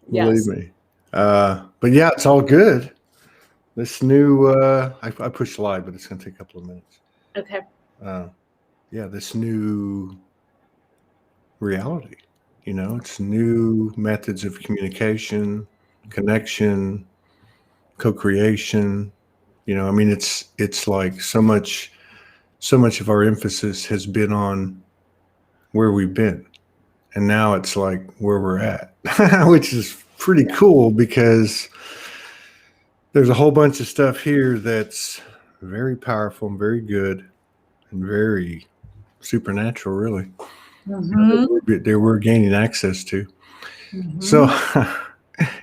Believe Yes. me. But yeah, it's all good. This new, I pushed live, but it's going to take a couple of minutes. Okay. Yeah, this new reality, it's new methods of communication, connection, co-creation. I mean, it's like so much of our emphasis has been on where we've been. And now it's like where we're at, which is pretty cool because there's a whole bunch of stuff here that's very powerful and very good and very supernatural, really, that we're gaining access to. So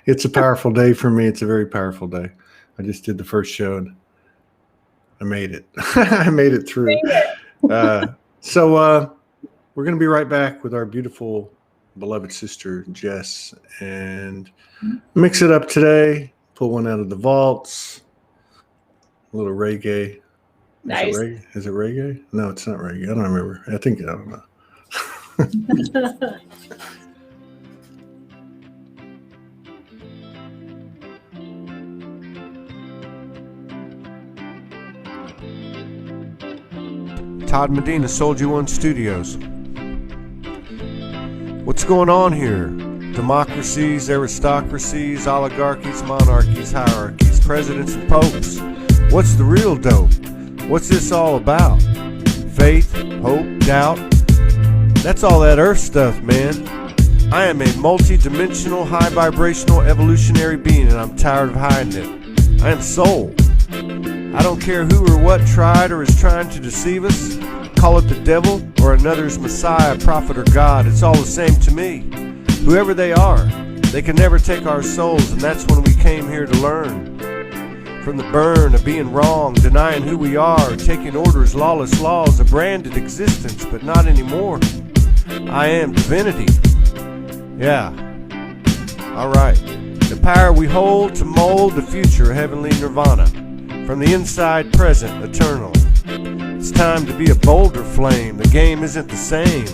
it's a powerful day for me. It's a very powerful day. I just did the first show and I made it. I made it through. So we're going to be right back with our beautiful, beloved sister, Jess, and mix it up today. Pull one out of the vaults. A little reggae. Nice. Is it reggae? No, it's not reggae. I don't remember. I don't know. Todd Medina, Soulogy One Studios. What's going on here? Democracies, aristocracies, oligarchies, monarchies, hierarchies, presidents and popes. What's the real dope? What's this all about? Faith, hope, doubt? That's all that earth stuff, man. I am a multi-dimensional, high-vibrational, evolutionary being, and I'm tired of hiding it. I am soul. I don't care who or what tried or is trying to deceive us. Call it the devil or another's Messiah, prophet, or God. It's all the same to me. Whoever they are, they can never take our souls, and that's when we came here to learn. From the burn of being wrong, denying who we are, taking orders, lawless laws, a branded existence, but not anymore. I am divinity. Yeah. Alright. The power we hold to mold the future, heavenly nirvana. From the inside, present, eternal. It's time to be a bolder flame. The game isn't the same.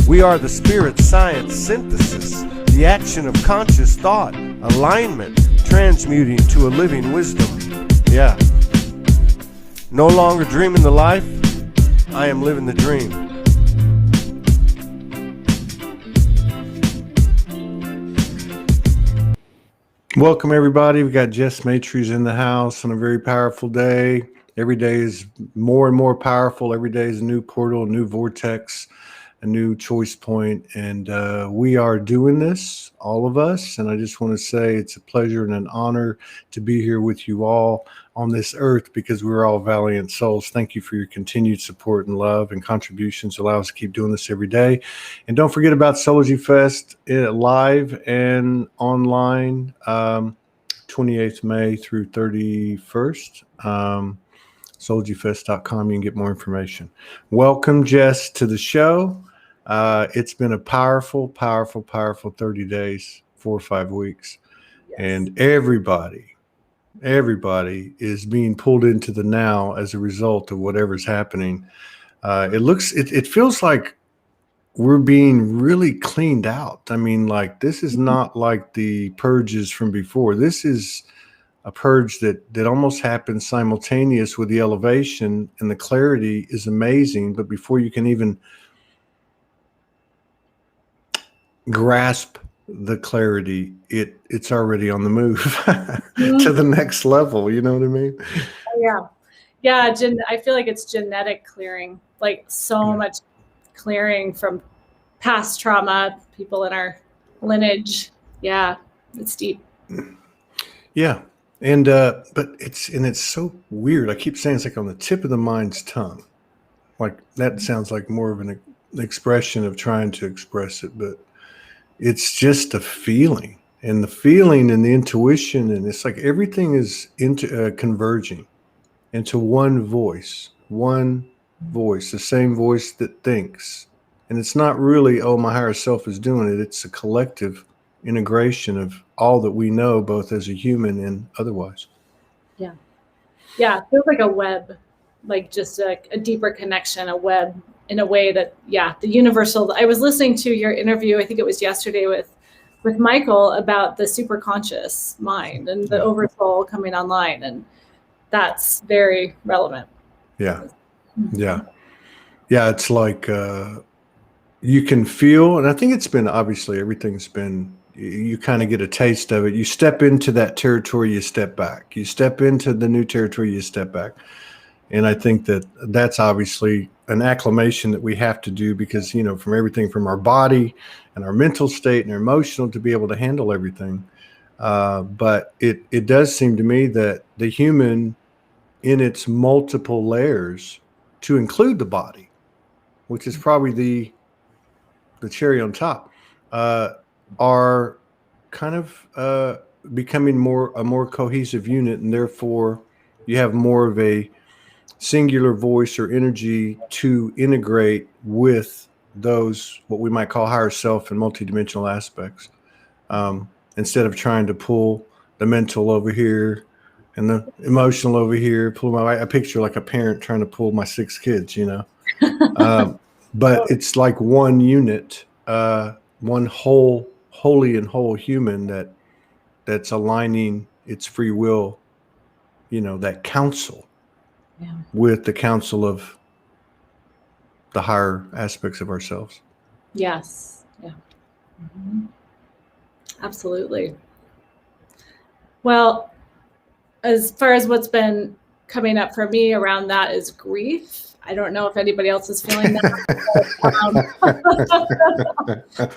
We are the spirit science synthesis, the action of conscious thought, alignment, transmuting to a living wisdom. Yeah. No longer dreaming the life, I am living the dream. Welcome, everybody. We got Jess Maitri in the house on a very powerful day. Every day is more and more powerful. Every day is a new portal, a new vortex, a new choice point. And we are doing this, all of us. And I just want to say it's a pleasure and an honor to be here with you all on this earth because we're all valiant souls. Thank you for your continued support and love and contributions. Allow us to keep doing this every day. And don't forget about Soulogy Fest live and online, 28th May through 31st. SoulogyFest.com. You can get more information. Welcome, Jess, to the show. It's been a powerful 30 days, 4 or 5 weeks. Yes. And everybody is being pulled into the now as a result of whatever's happening. It feels like we're being really cleaned out. I mean, like, this is not like the purges from before. This is a purge that almost happens simultaneous with the elevation, and the clarity is amazing. But before you can even grasp the clarity, it's already on the move to the next level. You know what I mean? Yeah. I feel like it's genetic clearing, like so much clearing from past trauma, people in our lineage. Yeah, it's deep. Yeah. And but it's so weird. I keep saying it's like on the tip of the mind's tongue. Like that sounds like more of an expression of trying to express it, but it's just a feeling, and the feeling and the intuition, and it's like everything is converging into one voice, the same voice that thinks. And it's not really, oh, my higher self is doing it. It's a collective integration of all that we know, both as a human and otherwise. Yeah. It feels like a web, like just a deeper connection, a web, in a way that, the universal. I was listening to your interview, I think it was yesterday, with with Michael about the superconscious mind and the oversoul coming online, and that's very relevant. Yeah. It's like you can feel, and I think it's been, obviously everything's been, you kind of get a taste of it. You step into that territory, you step back. You step into the new territory, you step back. And I think that that's obviously an acclimation that we have to do, because, from everything from our body and our mental state and our emotional to be able to handle everything. But it does seem to me that the human, in its multiple layers, to include the body, which is probably the cherry on top, are kind of becoming a more cohesive unit, and therefore you have more of a singular voice or energy to integrate with those, what we might call higher self and multidimensional aspects, instead of trying to pull the mental over here and the emotional over here. I picture like a parent trying to pull my 6 kids, but it's like one unit, one holy and whole human that's aligning its free will, that counsel with the counsel of the higher aspects of ourselves. Yes. Yeah. Mm-hmm. Absolutely. Well, as far as what's been coming up for me around that is grief. I don't know if anybody else is feeling that.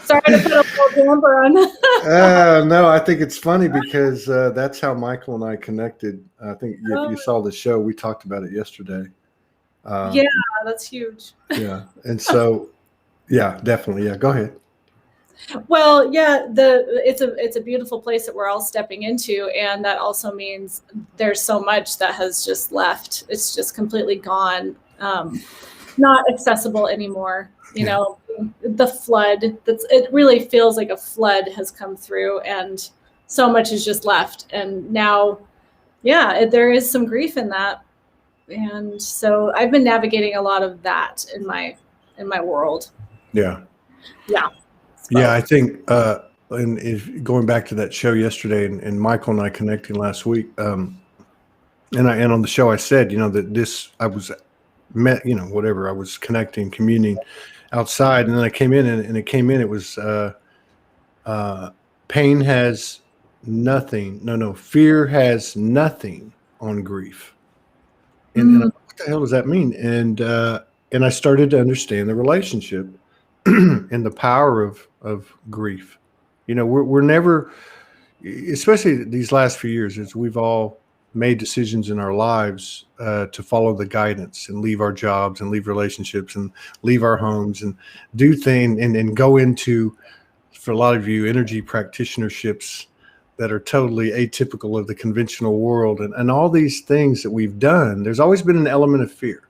Sorry to put a little damper on. No, I think it's funny because that's how Michael and I connected. I think if you saw the show, we talked about it yesterday. Yeah, that's huge. Yeah, and so, yeah, definitely. Yeah, go ahead. Well, yeah, it's a beautiful place that we're all stepping into, and that also means there's so much that has just left. It's just completely gone, not accessible anymore. The flood. It really feels like a flood has come through, and so much is just left. And now, there is some grief in that, and so I've been navigating a lot of that in my world. Yeah. Yeah. Yeah, I think, and if going back to that show yesterday, and Michael and I connecting last week, and on the show I said, that I was whatever, I was connecting, communing outside, and then I came in, and it was pain has nothing. No, fear has nothing on grief. And what the hell does that mean? And I started to understand the relationship and the power of grief. We're never, especially these last few years, as we've all made decisions in our lives to follow the guidance and leave our jobs and leave relationships and leave our homes and do things and go into, for a lot of you, energy practitionerships that are totally atypical of the conventional world, and all these things that we've done. There's always been an element of fear.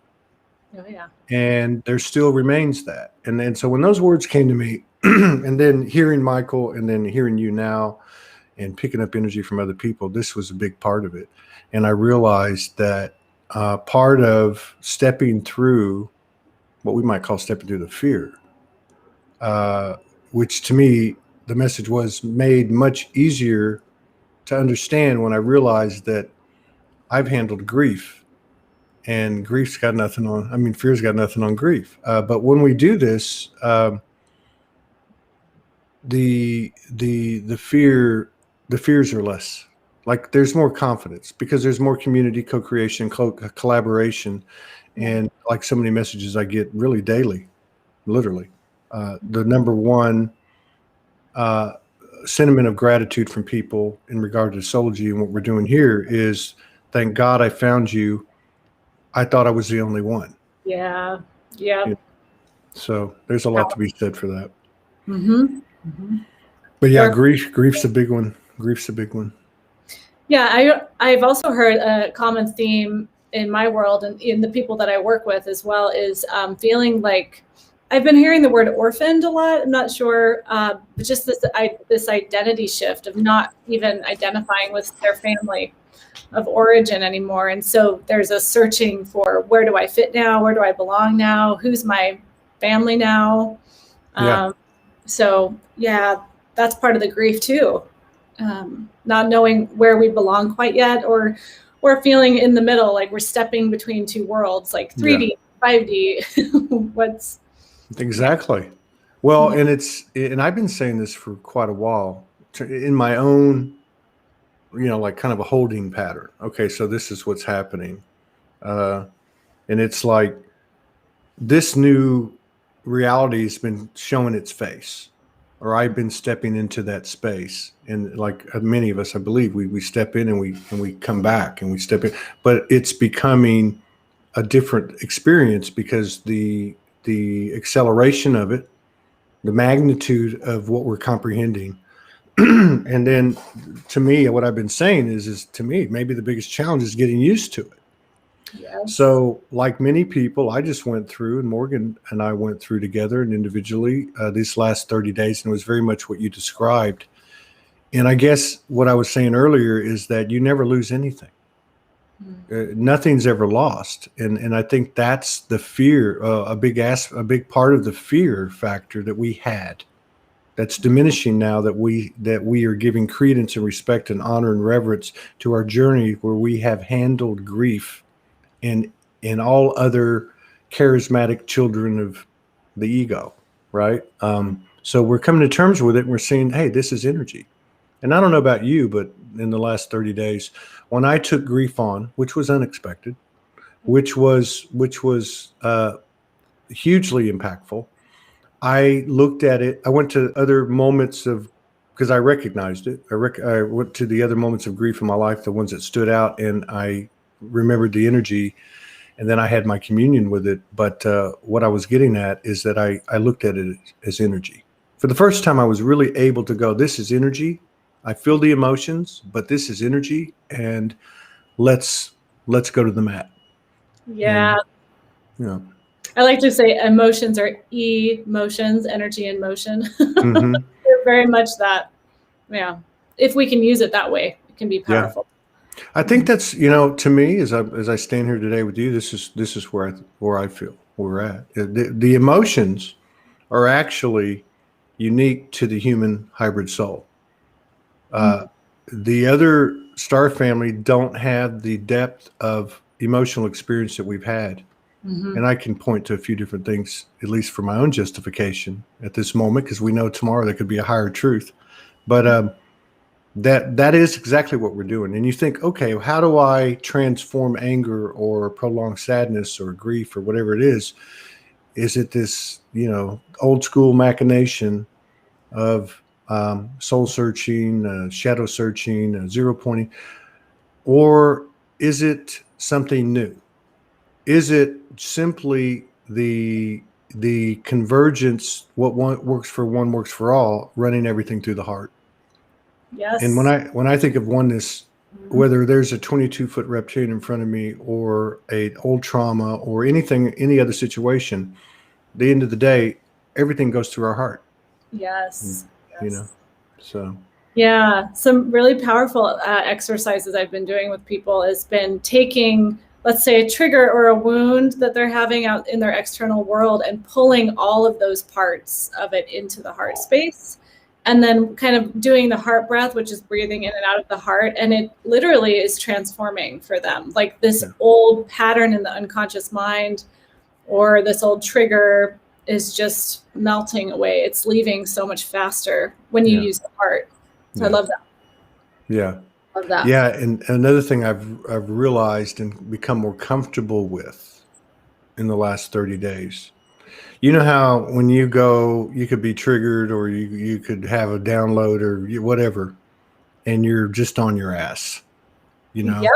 Oh, yeah. And there still remains that. And then, so when those words came to me, and then hearing Michael, and then hearing you now, and picking up energy from other people, this was a big part of it. And I realized that part of stepping through what we might call stepping through the fear, which to me, the message was made much easier to understand when I realized that I've handled grief. And grief's got nothing on, fear's got nothing on grief. But when we do this, the fears are less. Like, there's more confidence because there's more community, co-creation, collaboration. And like so many messages I get really daily, literally, the number one sentiment of gratitude from people in regard to Soulogy and what we're doing here is, thank God I found you. I thought I was the only one. Yeah. Yeah. So there's a lot to be said for that. Mm-hmm. Mm-hmm. But yeah, grief's a big one. Grief's a big one. Yeah, I've also heard a common theme in my world and in the people that I work with as well is feeling like, I've been hearing the word orphaned a lot. I'm not sure, but just this identity shift of not even identifying with their family of origin anymore. And so there's a searching for, where do I fit now? Where do I belong now? Who's my family now? Yeah. So yeah, that's part of the grief too. Not knowing where we belong quite yet, or feeling in the middle, like we're stepping between two worlds, like 3D, 5D. What's exactly. Well, and I've been saying this for quite a while in my own, like kind of a holding pattern. Okay, so this is what's happening. And it's like this new reality has been showing its face, or I've been stepping into that space. And like many of us, I believe we step in and we come back and we step in, but it's becoming a different experience because the acceleration of it, the magnitude of what we're comprehending. And then to me, what I've been saying is to me, maybe the biggest challenge is getting used to it. Yes. So like many people, I just went through, and Morgan and I went through together and individually these last 30 days, and it was very much what you described. And I guess what I was saying earlier is that you never lose anything. Nothing's ever lost. And I think that's the fear, a big part of the fear factor that we had. That's diminishing now that we are giving credence and respect and honor and reverence to our journey, where we have handled grief and all other charismatic children of the ego, right? So we're coming to terms with it, and we're saying, hey, this is energy. And I don't know about you, but in the last 30 days, when I took grief on, which was unexpected, which was hugely impactful, I looked at it. I went to other moments because I recognized it. I went to the other moments of grief in my life, the ones that stood out, and I remembered the energy, and then I had my communion with it. But what I was getting at is that I looked at it as energy. For the first time, I was really able to go, this is energy. I feel the emotions, but this is energy, and let's go to the mat. Yeah. And, I like to say emotions are emotions, energy in motion. Mm-hmm. They're very much that. Yeah. If we can use it that way, it can be powerful. Yeah. I think that's, to me, as I stand here today with you, this is where I feel we're at. The emotions are actually unique to the human hybrid soul. The other star family don't have the depth of emotional experience that we've had. Mm-hmm. And I can point to a few different things, at least for my own justification at this moment, because we know tomorrow there could be a higher truth. But that is exactly what we're doing. And you think, okay, how do I transform anger or prolonged sadness or grief or whatever it is? Is it this, old school machination of soul searching, shadow searching, zero pointing, or is it something new? Is it simply the convergence? What one works for one works for all, running everything through the heart. Yes. And when I think of oneness, whether there's a 22-foot reptilian in front of me, or a old trauma, or any other situation, at the end of the day, everything goes through our heart. Yes. So. Yeah, some really powerful exercises I've been doing with people has been taking, let's say, a trigger or a wound that they're having out in their external world, and pulling all of those parts of it into the heart space, and then kind of doing the heart breath, which is breathing in and out of the heart. And it literally is transforming for them. Like this old pattern in the unconscious mind, or this old trigger, is just melting away. It's leaving so much faster when you use the heart. So I love that. Yeah. Love that. Yeah, and another thing I've realized and become more comfortable with in the last 30 days. You know how when you go, you could be triggered, or you could have a download or whatever, and you're just on your ass. Yep.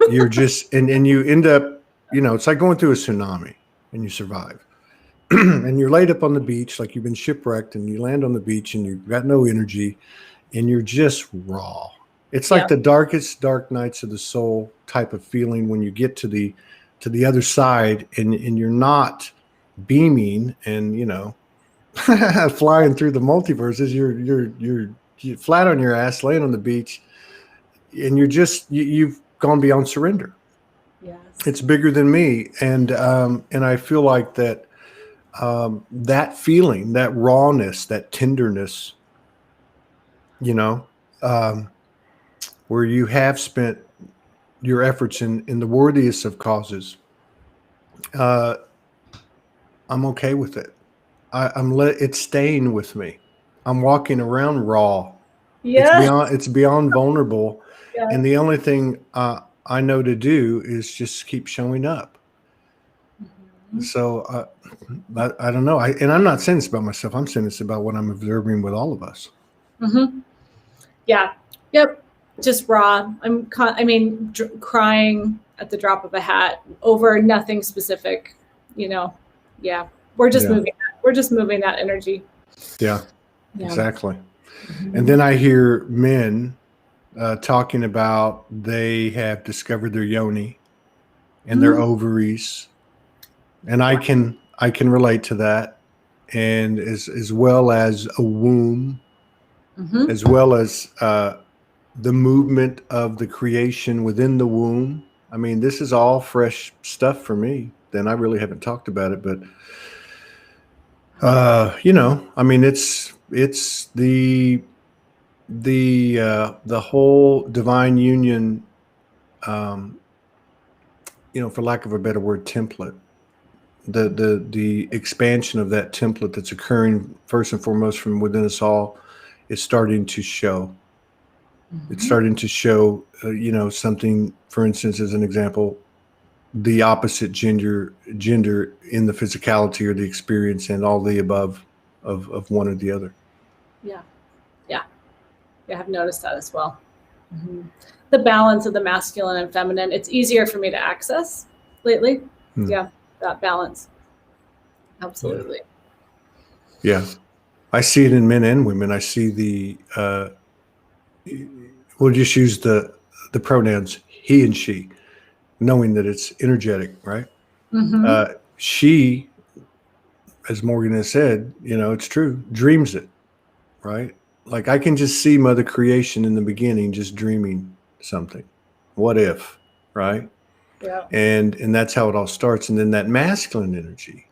You're just and you end up, it's like going through a tsunami and you survive. And you're laid up on the beach like you've been shipwrecked, and you land on the beach and you've got no energy, and you're just raw. It's like the darkest dark nights of the soul type of feeling when you get to the other side, and you're not beaming and flying through the multiverses. You're flat on your ass, laying on the beach, and you've gone beyond surrender. Yes. It's bigger than me, and I feel like that. That feeling, that rawness, that tenderness, you know, um, where you have spent your efforts in the worthiest of causes, uh, I'm okay with it. It's staying with me. I'm walking around raw. Yeah. It's beyond vulnerable, Yeah. and the only thing I know to do is just keep showing up. Mhm. So I don't know. And I'm not saying this about myself. I'm saying this about what I'm observing with all of us. Mhm. Yeah. Yep. Just raw. Crying at the drop of a hat over nothing specific. Yeah. We're just Yeah. moving. We're just moving that energy. Yeah, Yeah. exactly. Mhm. And then I hear men talking about they have discovered their yoni and their ovaries, and I can relate to that, and as well as a womb, Mhm. as well as the movement of the creation within the womb. I mean, this is all fresh stuff for me. Then I really haven't talked about it, but I mean, it's the whole divine union, um, for lack of a better word, template. The expansion of that template that's occurring first and foremost from within us all is starting to show. It's starting to show, something. For instance, as an example, the opposite gender in the physicality or the experience and all the above of one or the other. Yeah. I've noticed that as well. The balance of the masculine and feminine. It's easier for me to access lately. Yeah, that balance. Absolutely. Yeah. I see it in men and women. I see we'll just use the pronouns he and she, knowing that it's energetic, right? Mm-hmm. She, as Morgan has said, it's true, dreams it, right? Like I can just see Mother Creation in the beginning, just dreaming something. What if, right? Yeah. And that's how it all starts. And then that masculine energy,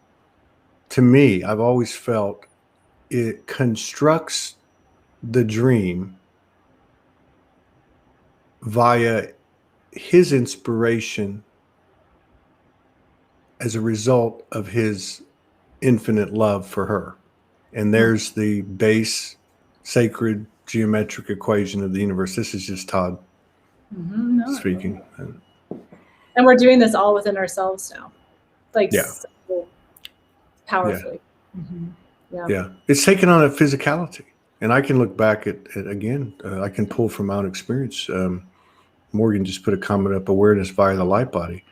to me, I've always felt it constructs the dream via his inspiration as a result of his infinite love for her. And there's the base sacred geometric equation of the universe. This is just Todd speaking. And we're doing this all within ourselves now, like Yeah. so powerfully. Yeah. It's taken on a physicality. And I can look back at again, I can pull from my own experience. Morgan just put a comment up, awareness via the light body.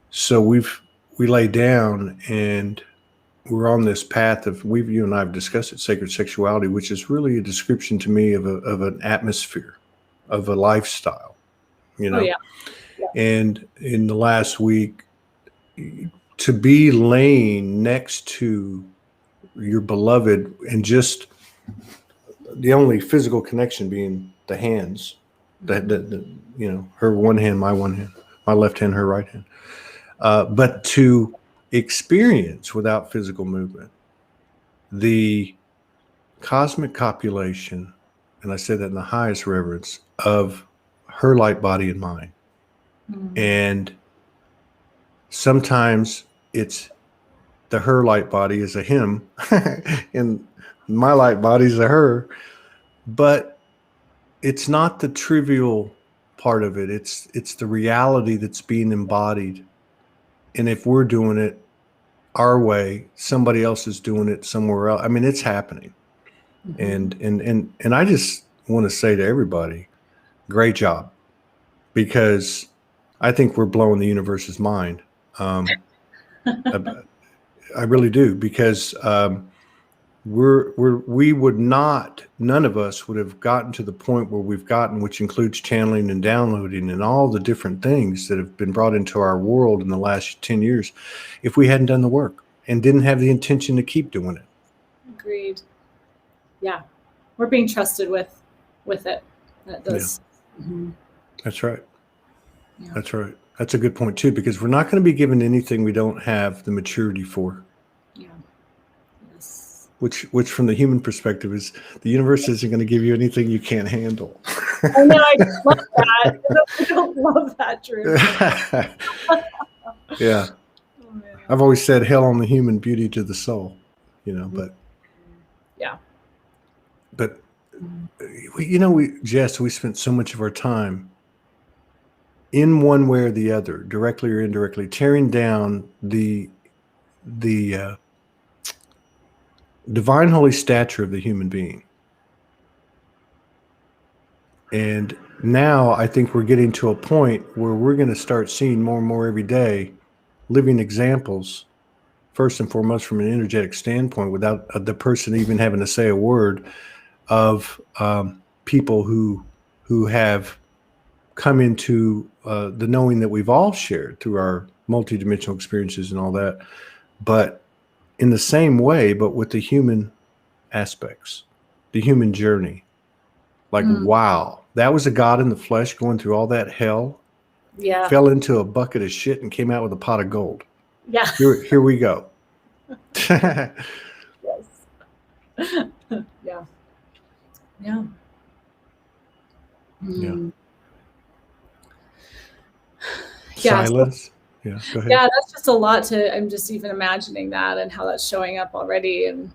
So we lay down and we're on this path of, you and I have discussed it, sacred sexuality, which is really a description to me of an atmosphere, of a lifestyle, Oh, yeah. And in the last week, to be laying next to your beloved and just the only physical connection being the hands, that her one hand, my one hand, my left hand, her right hand, but to experience without physical movement the cosmic copulation, and I say that in the highest reverence, of her light body and mine. And sometimes it's the her light body is a him and my light body is a her, but it's not the trivial part of it. It's the reality that's being embodied. And if we're doing it our way, somebody else is doing it somewhere else. I mean, it's happening. And I just want to say to everybody, great job, because I think we're blowing the universe's mind. I really do, because we would not, none of us would have gotten to the point where we've gotten, which includes channeling and downloading and all the different things that have been brought into our world in the last 10 years, if we hadn't done the work and didn't have the intention to keep doing it. Agreed. Yeah. We're being trusted with it. That does. Yeah. That's right. Yeah. That's right. That's a good point too, because we're not going to be given anything we don't have the maturity for. Yeah. Yes. which from the human perspective is the universe isn't going to give you anything you can't handle. I know, I love that. I don't love that truth. Yeah. Oh, man. I've always said hell on the human, beauty to the soul, but Yeah. But Jess, we spent so much of our time in one way or the other, directly or indirectly, tearing down the divine holy stature of the human being. And now I think we're getting to a point where we're going to start seeing more and more every day living examples, first and foremost from an energetic standpoint, without the person even having to say a word, of people who have come into the knowing that we've all shared through our multidimensional experiences and all that, but in the same way, but with the human aspects, the human journey. Like, wow, that was a God in the flesh going through all that hell. Yeah. Fell into a bucket of shit and came out with a pot of gold. Yeah. Here we go. Yes. Yeah. Yeah. Yeah. Yeah. Silence. Yeah. Go ahead. Yeah, that's just a lot I'm just even imagining that and how that's showing up already. And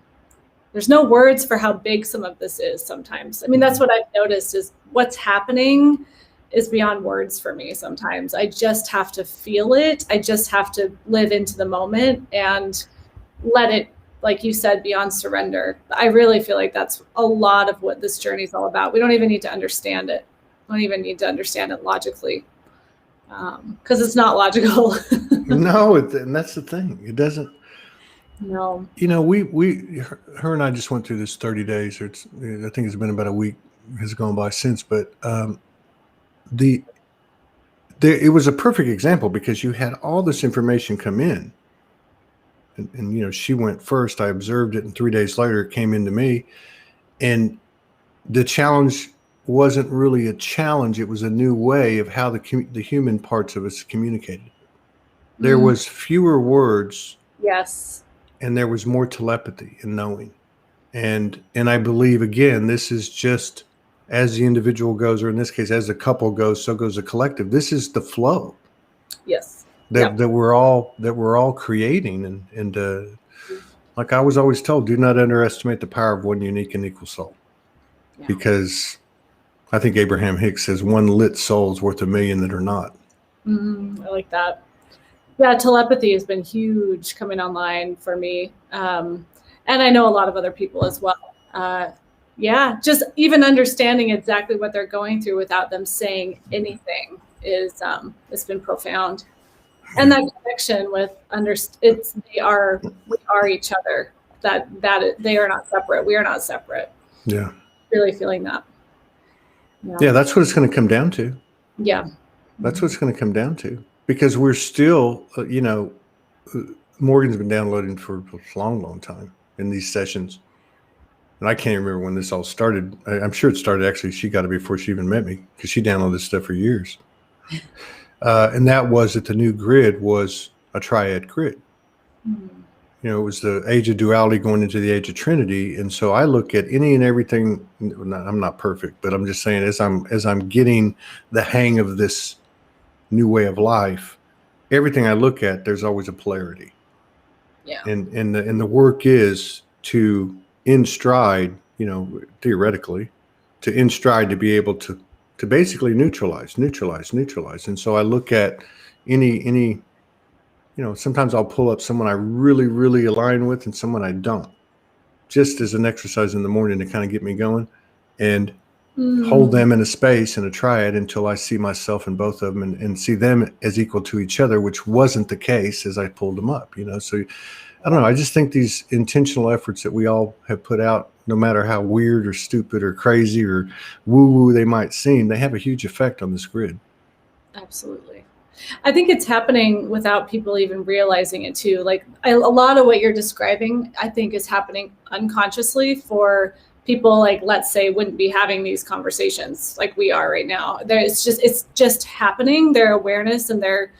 there's no words for how big some of this is sometimes. I mean, that's what I've noticed is what's happening is beyond words for me sometimes. I just have to feel it. I just have to live into the moment and let it, like you said, beyond surrender. I really feel like that's a lot of what this journey is all about. We don't even need to understand it. We don't even need to understand it logically because it's not logical. No, and that's the thing. It doesn't. No. Her and I just went through this 30 days. I think it's been about a week has gone by since, but it was a perfect example because you had all this information come in. And she went first. I observed it, and 3 days later, it came into me. And the challenge wasn't really a challenge; it was a new way of how the human parts of us communicated. There was fewer words, Yes, and there was more telepathy and knowing. And I believe again, this is just as the individual goes, or in this case, as the couple goes, so goes the collective. This is the flow. yes. That we're all creating, and like I was always told, do not underestimate the power of one unique and equal soul, because I think Abraham Hicks says one lit soul is worth 1,000,000 that are not. I like that. Yeah, telepathy has been huge coming online for me, and I know a lot of other people as well. Just even understanding exactly what they're going through without them saying anything is it's been profound. And that connection with we are each other. That they are not separate. We are not separate. Yeah. Really feeling that. Yeah, that's what it's going to come down to. Yeah. That's what it's going to come down to, because we're still, Morgan's been downloading for a long, long time in these sessions. And I can't remember when this all started. I'm sure it started, actually, she got it before she even met me, because she downloaded this stuff for years. And that was that the new grid was a triad grid. It was the age of duality going into the age of Trinity. And so I look at any and everything. I'm not perfect, but I'm just saying, as I'm getting the hang of this new way of life, everything I look at, there's always a polarity. Yeah. And the work is to in stride, theoretically, to in stride to be able to basically neutralize. And so I look at any, sometimes I'll pull up someone I really, really align with and someone I don't, just as an exercise in the morning to kind of get me going, and hold them in a space in a triad until I see myself in both of them and see them as equal to each other, which wasn't the case as I pulled them up, So I don't know. I just think these intentional efforts that we all have put out, no matter how weird or stupid or crazy or woo-woo they might seem, they have a huge effect on this grid. Absolutely. I think it's happening without people even realizing it too. Like a lot of what you're describing, I think is happening unconsciously for people, like, let's say, wouldn't be having these conversations like we are right now. It's just happening. Their awareness and their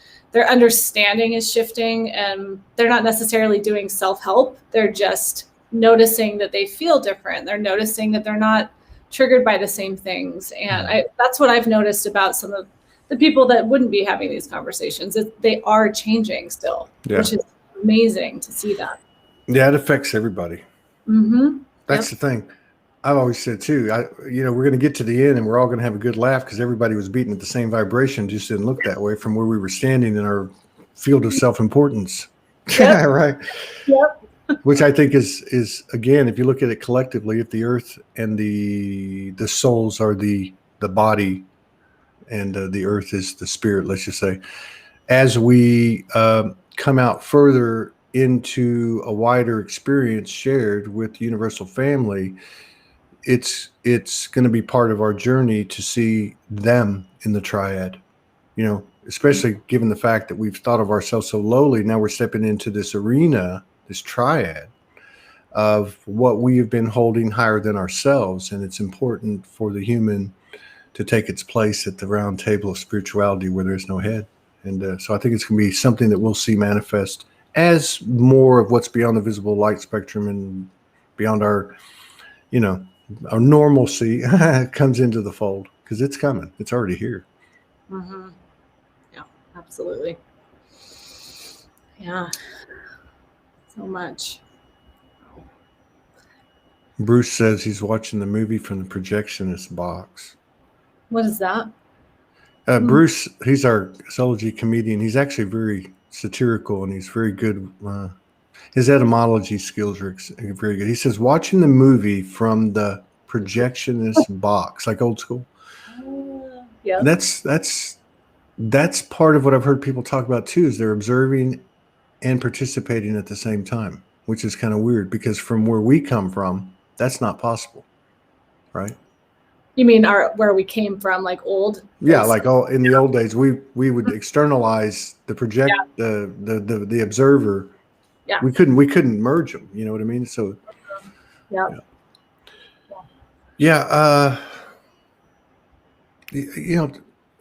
understanding is shifting, and they're not necessarily doing self-help. They're just noticing that they feel different. They're noticing that they're not triggered by the same things. And that's what I've noticed about some of the people that wouldn't be having these conversations, is they are changing still, which is amazing to see that. Yeah, it affects everybody. Mm-hmm. That's the thing. I've always said too, we're going to get to the end and we're all going to have a good laugh because everybody was beating at the same vibration. Just didn't look that way from where we were standing in our field of self-importance. Yep. Right. Yep. Which I think is again, if you look at it collectively, if the earth and the souls are the body and the earth is the spirit, let's just say, as we come out further into a wider experience shared with the universal family, it's going to be part of our journey to see them in the triad, especially given the fact that we've thought of ourselves so lowly. Now we're stepping into this arena, this triad of what we have been holding higher than ourselves. And it's important for the human to take its place at the round table of spirituality where there's no head. And so I think it's going to be something that we'll see manifest as more of what's beyond the visible light spectrum and beyond our normalcy comes into the fold, because it's coming. It's already here. Mm-hmm. Yeah, absolutely. Yeah. So much. Bruce says he's watching the movie from the projectionist box. What is that? Bruce, he's our Soulogy comedian. He's actually very satirical and he's very good. His etymology skills are very good. He says, watching the movie from the projectionist box, like old school. Yeah. That's part of what I've heard people talk about too, is they're observing and participating at the same time, which is kind of weird because from where we come from, that's not possible, right? You mean where we came from, like old? Yeah, like in the old days, we would externalize the the observer. Yeah, we couldn't merge them. You know what I mean? So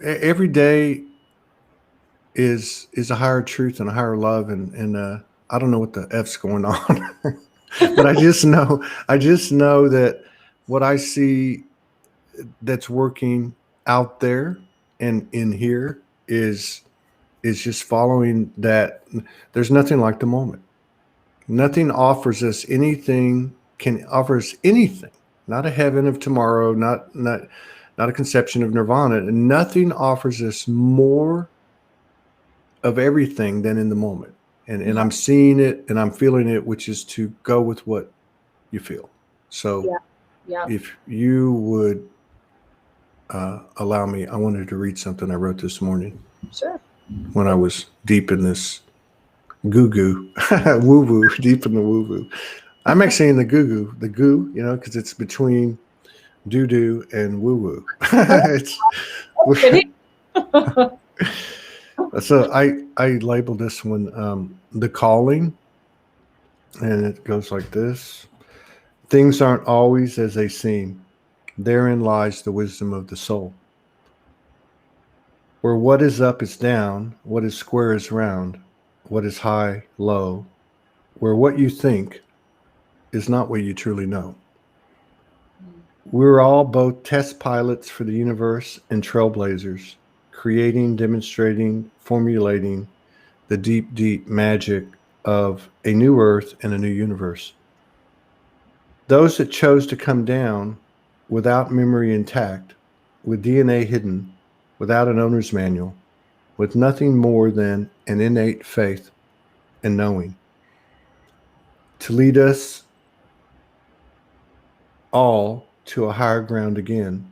every day is a higher truth and a higher love, and I don't know what the F's going on, but I just know that what I see that's working out there and in here is just following that. There's nothing like the moment. Nothing offers us anything, can offer us anything, not a heaven of tomorrow, not a conception of nirvana. And nothing offers us more of everything than in the moment. And I'm seeing it and I'm feeling it, which is to go with what you feel. So if you would allow me, I wanted to read something I wrote this morning. Sure. When I was deep in this goo-goo, woo-woo, deep in the woo-woo. I'm actually in the goo-goo, because it's between doo-doo and woo-woo. So I labeled this one The Calling, and it goes like this. Things aren't always as they seem. Therein lies the wisdom of the soul. Where what is up is down, what is square is round, what is high, low, where what you think is not what you truly know. We're all both test pilots for the universe and trailblazers, creating, demonstrating, formulating the deep, deep magic of a new earth and a new universe. Those that chose to come down without memory intact, with DNA hidden, without an owner's manual, with nothing more than an innate faith and knowing, to lead us all to a higher ground again,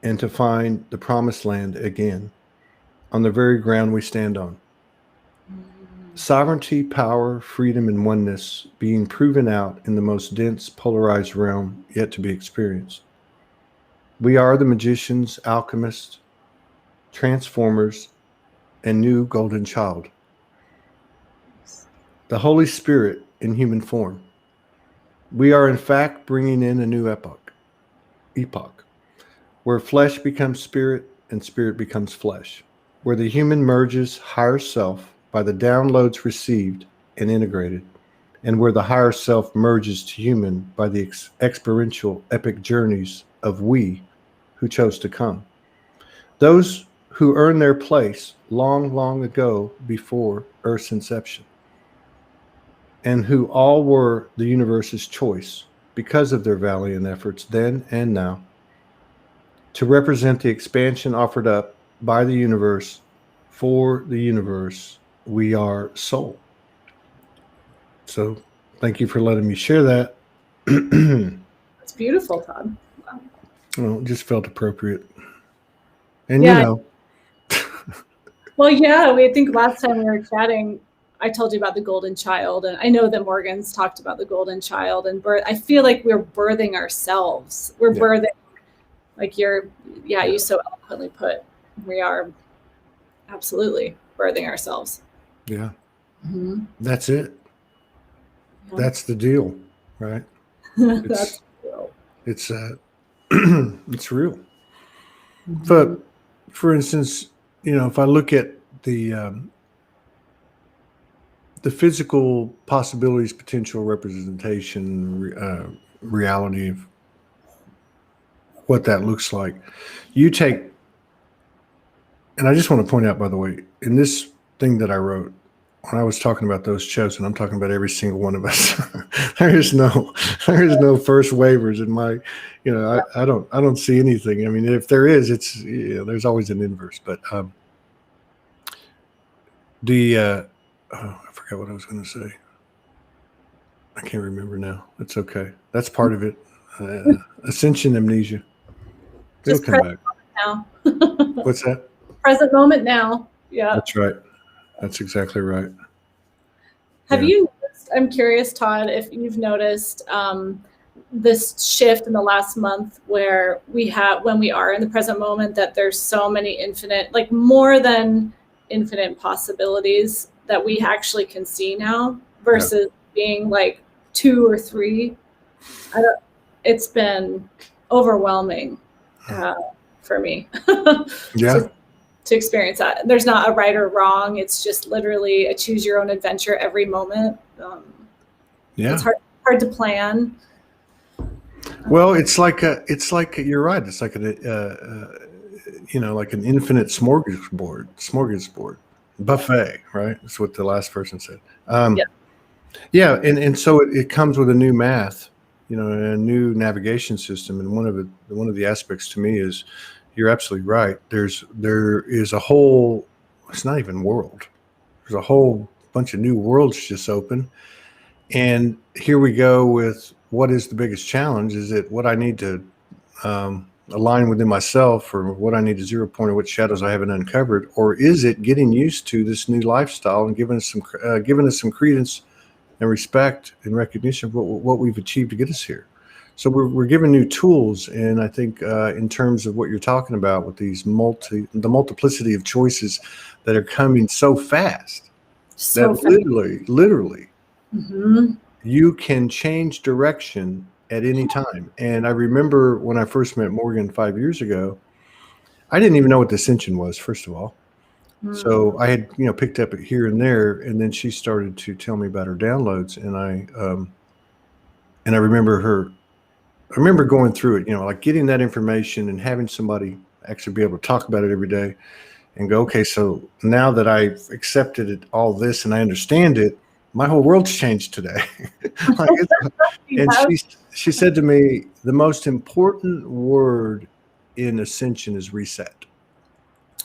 and to find the promised land again, on the very ground we stand on. Sovereignty, power, freedom, and oneness being proven out in the most dense, polarized realm yet to be experienced. We are the magicians, alchemists, transformers, and new golden child. The Holy Spirit in human form. We are in fact bringing in a new epoch, where flesh becomes spirit and spirit becomes flesh, where the human merges higher self by the downloads received and integrated, and where the higher self merges to human by the experiential epic journeys of we who chose to come. Those who earned their place long, long ago before Earth's inception, and who all were the universe's choice because of their valiant efforts then and now, to represent the expansion offered up by the universe for the universe. We are soul. So thank you for letting me share that. It's beautiful, Todd. Wow. Well, it just felt appropriate. And Yeah. you know. Well, yeah, I think last time we were chatting, I told you about the golden child, and I know that Morgan's talked about the golden child and birth. I feel like we're birthing ourselves. We're birthing, like you so eloquently put. We are absolutely birthing ourselves. Yeah. Mm-hmm. That's it. Yeah. That's the deal, right? That's real. It's it's real. But for instance, if I look at the physical possibilities, potential representation, reality of what that looks like, you take, and I just want to point out, by the way, in this thing that I wrote, when I was talking about those chosen, I'm talking about every single one of us. there is no first waivers in my, I don't see anything. I mean, if there is, it's, there's always an inverse, but I forgot what I was going to say. I can't remember now. It's okay. That's part of it. Ascension amnesia. It'll come back. Now. What's that? Present moment now. Yeah. That's right. That's exactly right. Have you noticed, I'm curious, Todd, if you've noticed this shift in the last month where when we are in the present moment, that there's so many infinite, like more than infinite possibilities that we actually can see now versus being like 2 or 3. It's been overwhelming for me. To experience that. There's not a right or wrong. It's just literally a choose your own adventure every moment. It's hard to plan. Well, it's like you're right. It's like like an infinite smorgasbord, buffet, right? That's what the last person said. Yeah. And so it comes with a new math, and a new navigation system. And one of the aspects to me is, you're absolutely right. There is a whole, it's not even world. There's a whole bunch of new worlds just open. And here we go with what is the biggest challenge? Is it what I need to align within myself, or what I need to zero point, or what shadows I haven't uncovered? Or is it getting used to this new lifestyle and giving us some credence and respect and recognition of what we've achieved to get us here? So we're given new tools, and I think in terms of what you're talking about with these the multiplicity of choices that are coming so fast, literally, you can change direction at any time. And I remember when I first met Morgan 5 years ago, I didn't even know what the Ascension was, first of all. So I had picked up it here and there, and then she started to tell me about her downloads, and I remember going through it, like getting that information and having somebody actually be able to talk about it every day and go, okay, so now that I've accepted it, all this, and I understand it, my whole world's changed today. And she said to me, the most important word in Ascension is reset.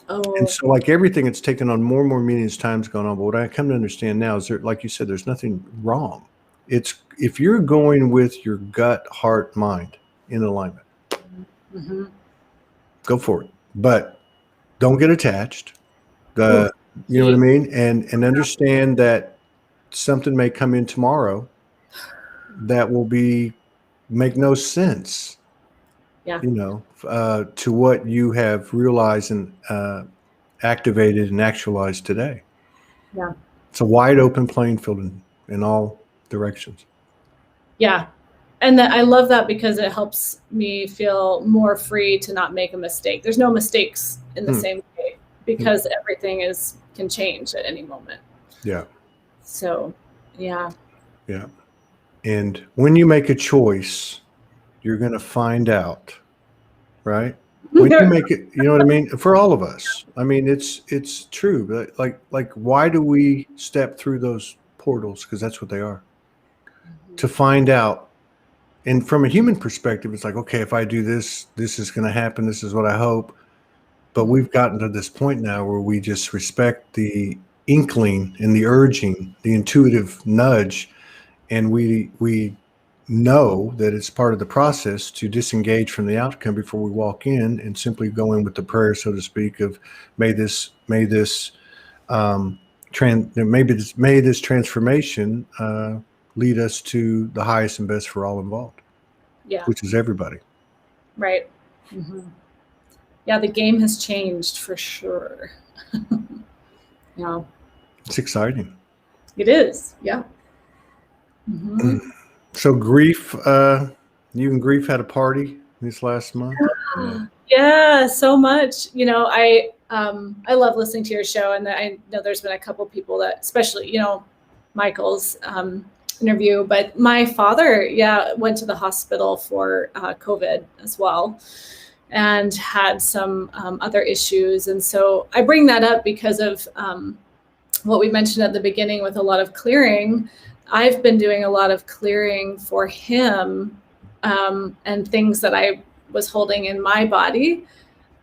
Oh. And so like everything, it's taken on more and more meaning as time's gone on. But what I come to understand now is, like you said, there's nothing wrong. It's if you're going with your gut, heart, mind in alignment, go for it. But don't get attached. You know what I mean? And understand that something may come in tomorrow that will make no sense. To what you have realized and activated and actualized today. Yeah. It's a wide open playing field in all directions. Yeah. And I love that because it helps me feel more free to not make a mistake. There's no mistakes in the same way because everything can change at any moment. Yeah. So, yeah. Yeah. And when you make a choice, you're going to find out, right? When you make it, you know what I mean? For all of us, I mean, it's true. But like, why do we step through those portals? Because that's what they are. To find out. And from a human perspective, it's like, okay, if I do this, this is going to happen. This is what I hope. But we've gotten to this point now where we just respect the inkling and the urging, the intuitive nudge, and we know that it's part of the process to disengage from the outcome before we walk in and simply go in with the prayer, so to speak, of may this transformation lead us to the highest and best for all involved. Yeah. Which is everybody. Right. Mm-hmm. Yeah, the game has changed for sure. Yeah. It's exciting. It is. Yeah. Mm-hmm. So grief, you and Grief had a party this last month. Yeah, so much. You know, I love listening to your show, and I know there's been a couple people that, especially, you know, Michael's interview, but my father, went to the hospital for COVID as well, and had some other issues. And so I bring that up because of what we mentioned at the beginning with a lot of clearing. I've been doing a lot of clearing for him and things that I was holding in my body,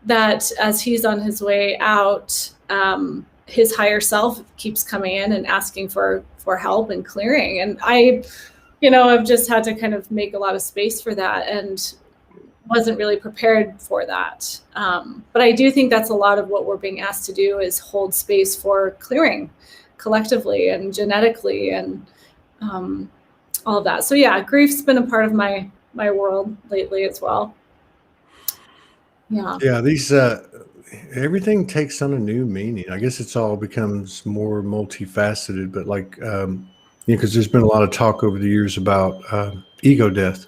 that as he's on his way out, his higher self keeps coming in and asking for help and clearing. And I, you know, I've just had to kind of make a lot of space for that, and wasn't really prepared for that. But I do think that's a lot of what we're being asked to do, is hold space for clearing collectively and genetically and all of that. So yeah, grief's been a part of my world lately as well. Yeah. Yeah, these everything takes on a new meaning. I guess it's all becomes more multifaceted, but like because there's been a lot of talk over the years about ego death.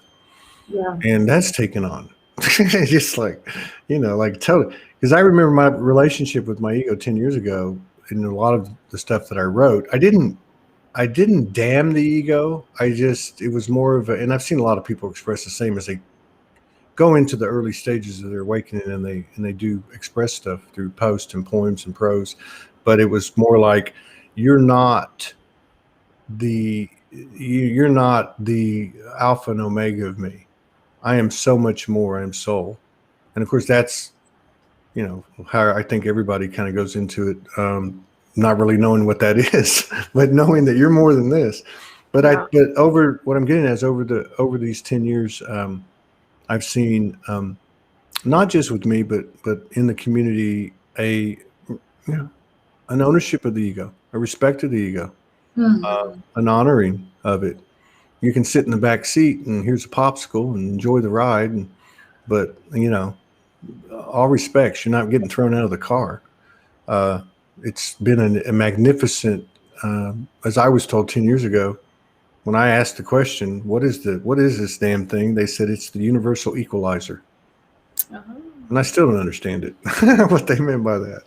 Yeah. And that's taken on. Just like, you know, like totally. Because I remember my relationship with my ego 10 years ago, and a lot of the stuff that I wrote, I didn't damn the ego. It was more of and I've seen a lot of people express the same as they go into the early stages of their awakening, and they do express stuff through posts and poems and prose. But it was more like, you're not the alpha and omega of me. I am so much more. I am soul. And of course, that's, you know, how I think everybody kind of goes into it, not really knowing what that is, but knowing that you're more than this. But Yeah. but over what I'm getting at is over these 10 years, I've seen, not just with me, but in the community, an ownership of the ego, a respect of the ego, an honoring of it. You can sit in the back seat and here's a popsicle and enjoy the ride, but you know, all respects, you're not getting thrown out of the car. It's been a magnificent, as I was told 10 years ago, when I asked the question, what is this damn thing? They said it's the Universal Equalizer. Uh-huh. And I still don't understand it, what they meant by that.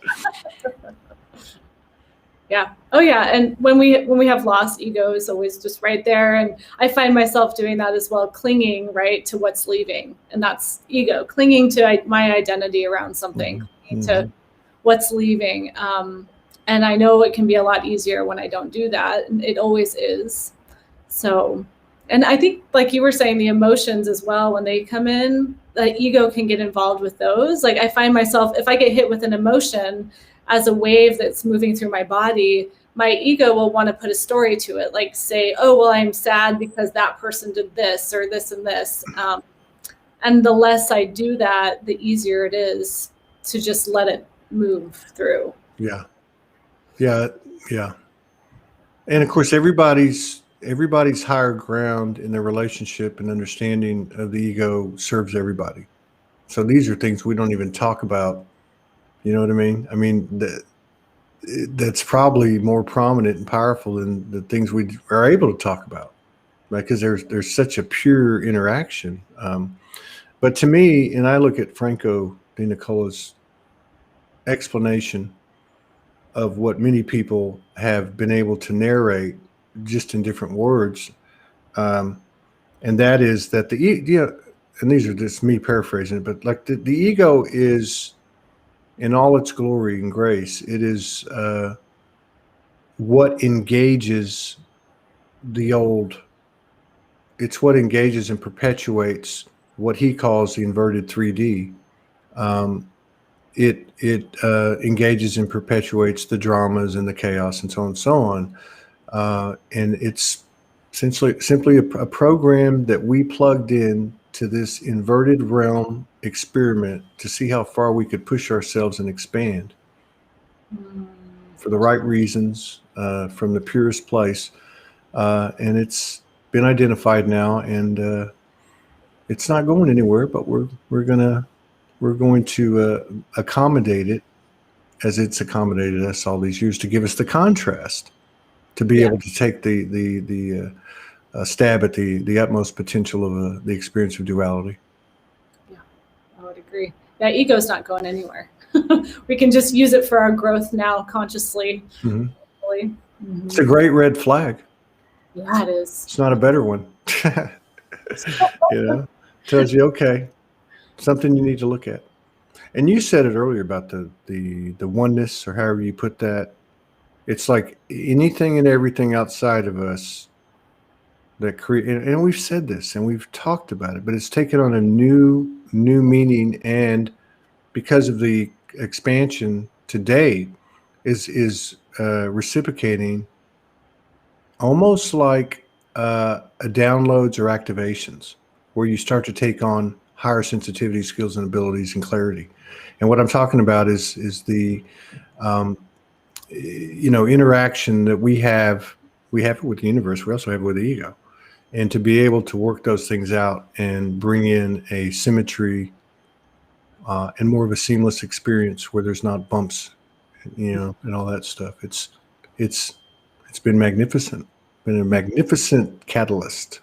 Yeah. Oh yeah. And when we have lost, ego is always just right there. And I find myself doing that as well, clinging right to what's leaving. And that's ego, clinging to my identity around something, clinging to what's leaving. And I know it can be a lot easier when I don't do that. And it always is. So, and I think, like you were saying, the emotions as well, when they come in, the ego can get involved with those. Like I find myself, if I get hit with an emotion as a wave that's moving through my body, my ego will want to put a story to it. Like say, oh, well, I'm sad because that person did this or this and this. And the less I do that, the easier it is to just let it move through. Yeah. Yeah. Yeah. And of course, everybody's higher ground in their relationship and understanding of the ego serves everybody. So these are things we don't even talk about. You know what I mean? I mean, that's probably more prominent and powerful than the things we are able to talk about, right? Because there's such a pure interaction. But to me, and I look at Franco de Nicola's explanation of what many people have been able to narrate just in different words, and that is that and these are just me paraphrasing it, but like the ego is in all its glory and grace. It is what engages the old. It's what engages and perpetuates what he calls the inverted 3D. It engages and perpetuates the dramas and the chaos and so on and so on. And it's simply a program that we plugged in to this inverted realm experiment to see how far we could push ourselves and expand for the right reasons, from the purest place. And it's been identified now, and it's not going anywhere, but we're going to accommodate it as it's accommodated us all these years, to give us the contrast, to be able to take the stab at the utmost potential of the experience of duality. Yeah, I would agree. Yeah, ego's not going anywhere. We can just use it for our growth now, consciously. Mm-hmm. Mm-hmm. It's a great red flag. Yeah, it is. It's not a better one. Tells you, okay, something you need to look at. And you said it earlier about the oneness, or however you put that. It's like anything and everything outside of us that create, and we've said this and we've talked about it, but it's taken on a new meaning, and because of the expansion to date, is reciprocating almost like downloads or activations, where you start to take on higher sensitivity skills and abilities and clarity. And what I'm talking about is the interaction that we have it with the universe. We also have it with the ego, and to be able to work those things out and bring in a symmetry and more of a seamless experience where there's not bumps, and all that stuff. It's been magnificent. Been a magnificent catalyst.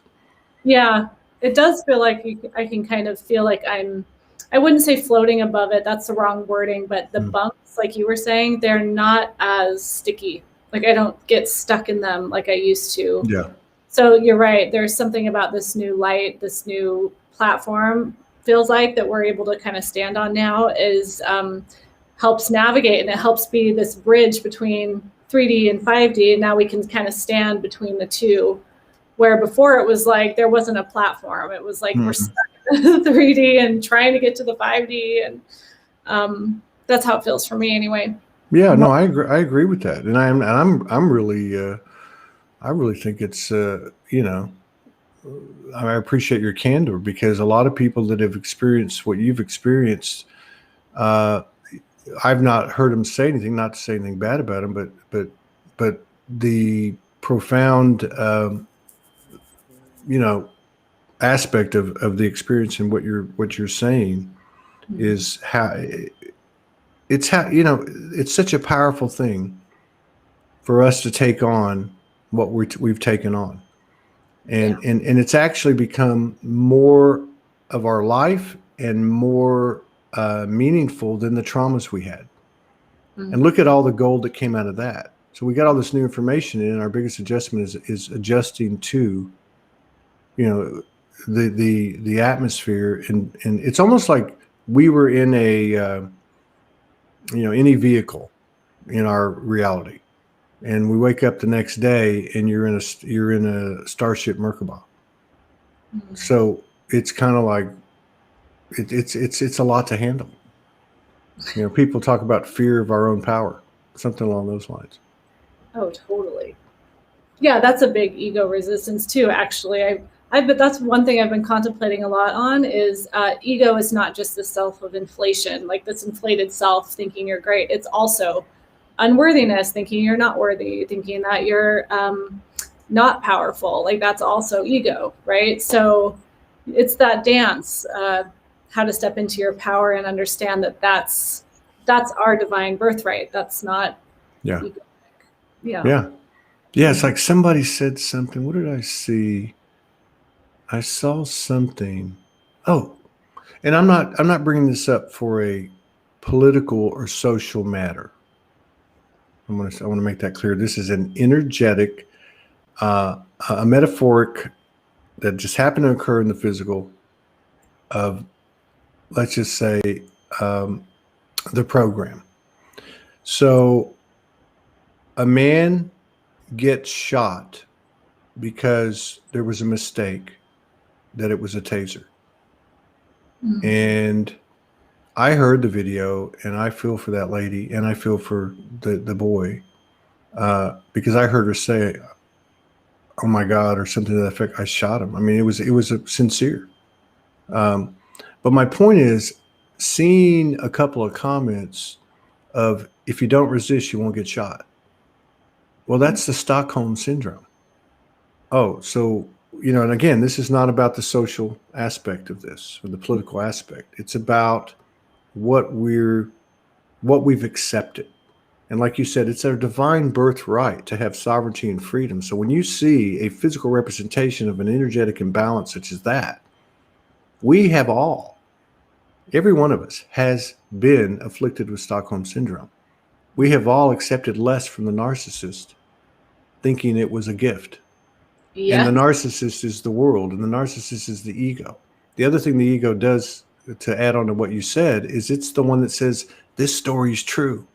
Yeah, it does feel like I can kind of feel like I wouldn't say floating above it. That's the wrong wording, but the bumps, like you were saying, they're not as sticky. Like I don't get stuck in them like I used to. Yeah. So you're right. There's something about this new light, this new platform, feels like, that we're able to kind of stand on now, is helps navigate, and it helps be this bridge between 3D and 5D. And now we can kind of stand between the two, where before it was like there wasn't a platform. It was like we're stuck in 3D and trying to get to the 5D, and that's how it feels for me anyway. Yeah, no, I agree with that, and I'm really I really think it's I appreciate your candor, because a lot of people that have experienced what you've experienced, I've not heard them say anything, not to say anything bad about them, but the profound aspect of the experience and what you're saying is how it's such a powerful thing for us to take on what we've taken on, and it's actually become more of our life and more meaningful than the traumas we had. And look at all the gold that came out of that. So we got all this new information in, and our biggest adjustment is adjusting to the atmosphere, and it's almost like we were in a any vehicle in our reality, and we wake up the next day and you're in a Starship Merkaba. So it's kind of like it's a lot to handle. People talk about fear of our own power, something along those lines. Oh, totally. Yeah, that's a big ego resistance too, actually. But that's one thing I've been contemplating a lot on, is ego is not just the self of inflation, like this inflated self thinking you're great. It's also unworthiness, thinking you're not worthy, thinking that you're not powerful. Like that's also ego, right? So it's that dance, how to step into your power and understand that that's our divine birthright. That's not egoic. Yeah. It's like somebody said something. What did I see? I saw something. Oh, and I'm not bringing this up for a political or social matter. I want to make that clear. This is an energetic, a metaphoric that just happen to occur in the physical of, let's just say, the program. So a man gets shot because there was a mistake that it was a taser. Mm. And I heard the video, and I feel for that lady, and I feel for the boy, because I heard her say, "Oh my God," or something to that effect. I shot him. I mean, it was a sincere. But my point is, seeing a couple of comments of, if you don't resist, you won't get shot. Well, that's the Stockholm syndrome. Oh, so, and again, this is not about the social aspect of this or the political aspect. It's about what we've accepted. And like you said, it's our divine birthright to have sovereignty and freedom. So when you see a physical representation of an energetic imbalance such as that, we have every one of us has been afflicted with Stockholm syndrome. We have all accepted less from the narcissist, thinking it was a gift. Yeah. And the narcissist is the world, and the narcissist is the ego. The other thing the ego does, to add on to what you said, is it's the one that says, this story is true.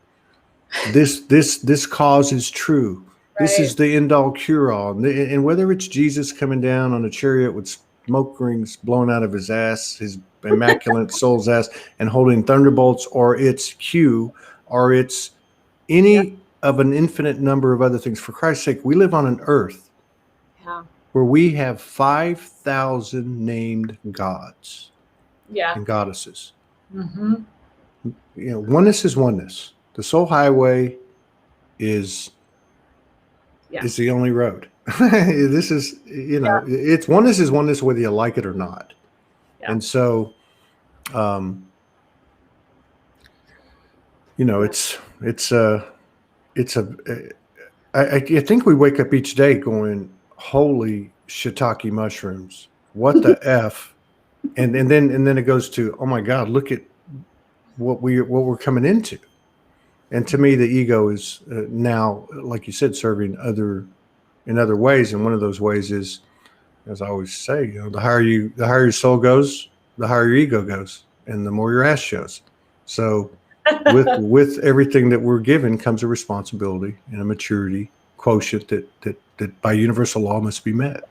This cause is true. Right. This is the end all cure all. And whether it's Jesus coming down on a chariot with smoke rings blowing out of his ass, his immaculate soul's ass, and holding thunderbolts, or it's Q, or it's any of an infinite number of other things. For Christ's sake, we live on an earth where we have 5,000 named gods and goddesses. Mm-hmm. Oneness is oneness. The soul highway is the only road. This is, it's oneness is oneness, whether you like it or not. Yeah. And so, I think we wake up each day going, holy shiitake mushrooms, what the F? And then it goes to, oh my God, look at what we're coming into. And to me, the ego is now, like you said, serving in other ways. And one of those ways is, as I always say, the higher your soul goes, the higher your ego goes, and the more your ass shows. So with everything that we're given comes a responsibility and a maturity quotient that by universal law must be met.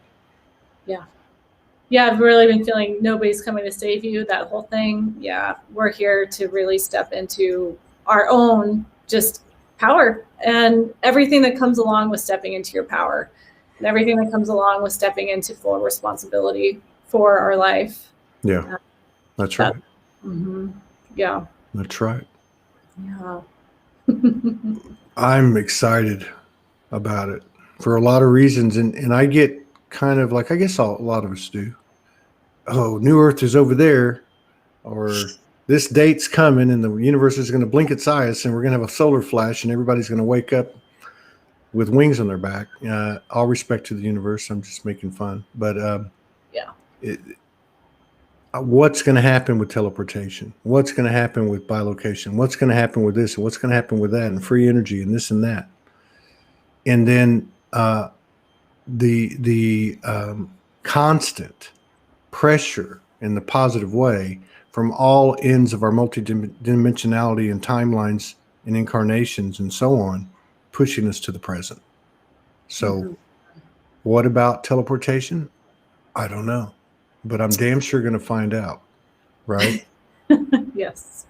Yeah, I've really been feeling nobody's coming to save you, that whole thing. Yeah, we're here to really step into our own just power, and everything that comes along with stepping into your power, and everything that comes along with stepping into full responsibility for our life. Yeah, that's right. Mm-hmm. Yeah. That's right. Yeah. I'm excited about it for a lot of reasons. And I get kind of like, I guess a lot of us do. Oh, New Earth is over there, or this date's coming and the universe is going to blink its eyes and we're going to have a solar flash and everybody's going to wake up with wings on their back. All respect to the universe. I'm just making fun. But what's going to happen with teleportation? What's going to happen with bilocation? What's going to happen with this? And what's going to happen with that? And free energy and this and that. And then the constant pressure in the positive way from all ends of our multidimensionality and timelines and incarnations and so on, pushing us to the present. So what about teleportation? I don't know, but I'm damn sure going to find out. Right? Yes.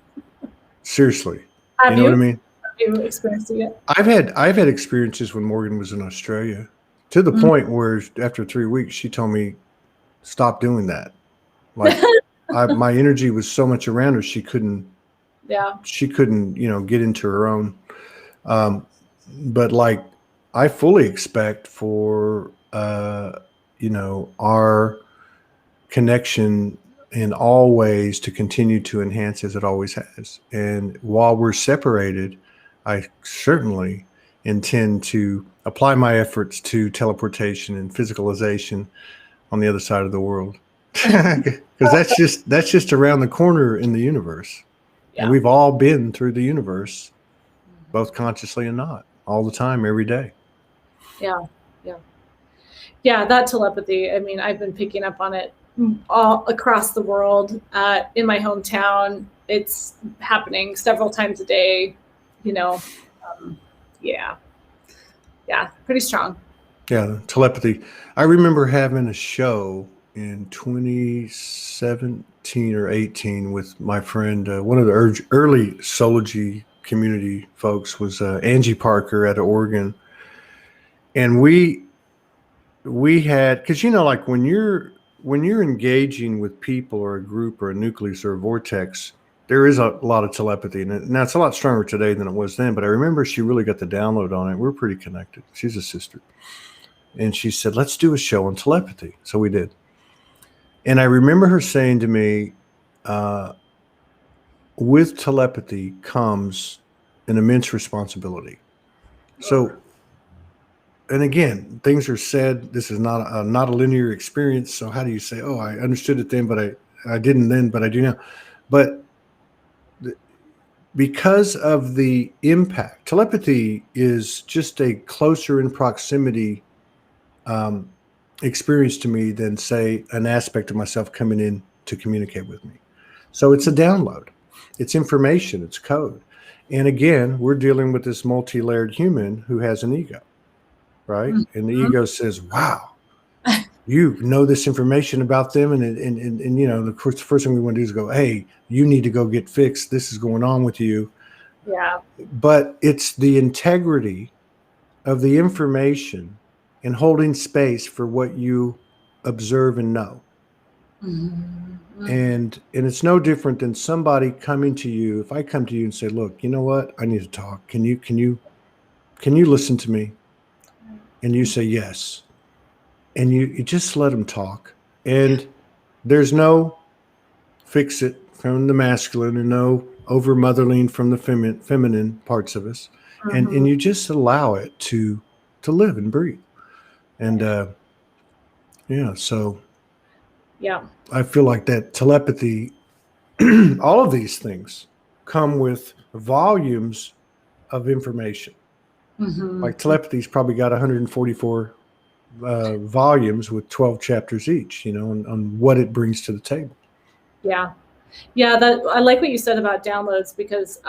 Seriously. Have you know what I mean? Have you experienced it yet? I've had experiences when Morgan was in Australia, to the point where after 3 weeks, she told me, stop doing that. Like my energy was so much around her, she couldn't, get into her own. But like, I fully expect for, our connection in all ways to continue to enhance as it always has. And while we're separated, I certainly intend to apply my efforts to teleportation and physicalization on the other side of the world. Because that's just around the corner in the universe. Yeah. And we've all been through the universe, both consciously and not, all the time, every day. Yeah. Yeah. Yeah, that telepathy. I mean, I've been picking up on it all across the world. In my hometown, it's happening several times a day. You know, yeah, pretty strong. Yeah, telepathy. I remember having a show in 2017 or 18 with my friend. One of the early Soulogy community folks was Angie Parker out of Oregon, and we had, because like when you're engaging with people or a group or a nucleus or a vortex, there is a lot of telepathy, and now it's a lot stronger today than it was then. But I remember she really got the download on it. We're pretty connected. She's a sister. And she said, let's do a show on telepathy. So we did. And I remember her saying to me, with telepathy comes an immense responsibility. So, and again, things are said, this is not a linear experience. So how do you say, oh, I understood it then, but I didn't then, but I do now. But because of the impact, telepathy is just a closer in proximity experience to me than, say, an aspect of myself coming in to communicate with me. So it's a download, it's information, it's code. And again, we're dealing with this multi-layered human who has an ego, right? Mm-hmm. And the ego says, wow, you know this information about them. And of course, the first thing we want to do is go, hey, you need to go get fixed. This is going on with you. Yeah. But it's the integrity of the information and holding space for what you observe and know. Mm-hmm. And it's no different than somebody coming to you. If I come to you and say, look, you know what? I need to talk. Can you listen to me? And you say yes. And you just let them talk. And there's no fix it from the masculine and no over mothering from the feminine parts of us. Mm-hmm. And you just allow it to live and breathe. And so I feel like that telepathy, all of these things come with volumes of information. Mm-hmm. Like telepathy's probably got 144 volumes with 12 chapters each, on what it brings to the table. Yeah. That I like what you said about downloads, because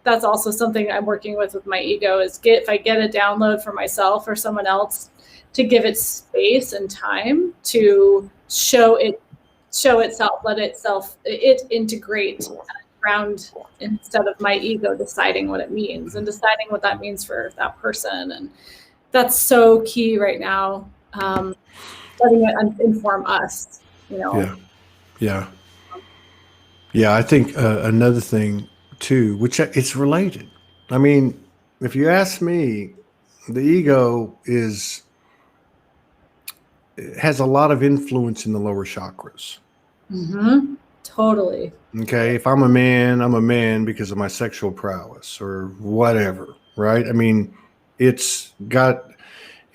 that's also something I'm working with my ego is if I get a download for myself or someone else, to give it space and time to show itself, let it integrate around, instead of my ego deciding what it means and deciding what that means for that person. And that's so key right now, letting it inform us, Yeah. I think another thing too, which it's related. I mean, if you ask me, the ego has a lot of influence in the lower chakras. Mm-hmm. Totally. Okay. If I'm a man because of my sexual prowess or whatever, right? I mean, it's got,